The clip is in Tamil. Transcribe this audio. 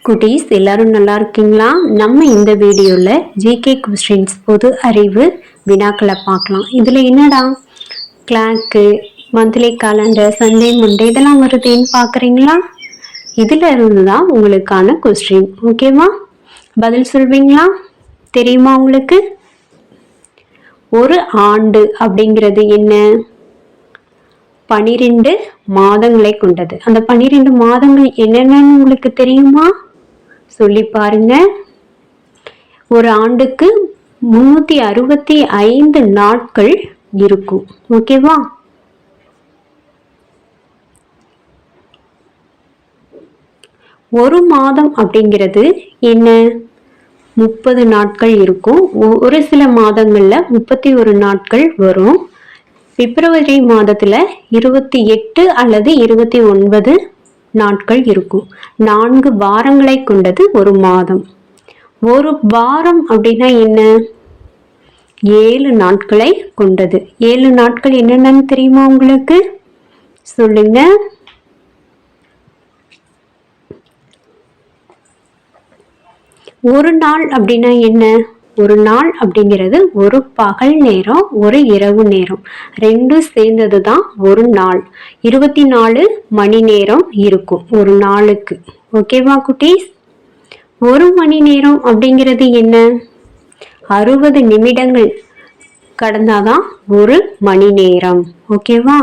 குட்டீஸ் எல்லாரும் நல்லா இருக்கீங்களா? நம்ம இந்த வீடியோவில் ஜிகே கொஸ்டின்ஸ் பொது அறிவு வினாக்களை பார்க்கலாம். இதில் என்னடா clock, monthly calendar, Sunday Monday இதெல்லாம் வருதுன்னு பார்க்குறீங்களா? இதில் இருந்து தான் உங்களுக்கான கொஸ்டின். ஓகேவா? பதில் சொல்வீங்களா? தெரியுமா உங்களுக்கு? ஒரு ஆண்டு அப்படிங்கிறது என்ன? 12 மாதங்களை கொண்டது. அந்த 12 மாதங்கள் என்னென்னு உங்களுக்கு தெரியுமா? சொல்லி பாருங்க. ஒரு ஆண்டுக்கு 365 நாட்கள் இருக்கும். ஓகேவா? ஒரு மாதம் அப்படிங்கிறது என்ன? 30 நாட்கள் இருக்கும். ஒரு சில மாதங்கள்ல 31 நாட்கள் வரும். பிப்ரவரி மாதத்துல 28 அல்லது 29 நாட்கள் இருக்கும். 4 வாரங்களை கொண்டது ஒரு மாதம். ஒரு வாரம் அப்படின்னா என்ன? 7 நாட்களை கொண்டது. 7 நாட்கள் என்னென்னு தெரியுமா உங்களுக்கு? சொல்லுங்க. ஒரு நாள் அப்படின்னா என்ன? ஒரு நாள் அப்படிங்கிறது ஒரு பகல் நேரம், ஒரு இரவு நேரம், ரெண்டும் சேர்ந்தது தான் ஒரு நாள். 24 மணி நேரம் இருக்கும் ஒரு நாளுக்கு. ஓகேவா குட்டீஸ்? ஒரு மணி நேரம் அப்படிங்கிறது என்ன? 60 நிமிடங்கள் கடந்தாதான் ஒரு மணி நேரம். ஓகேவா?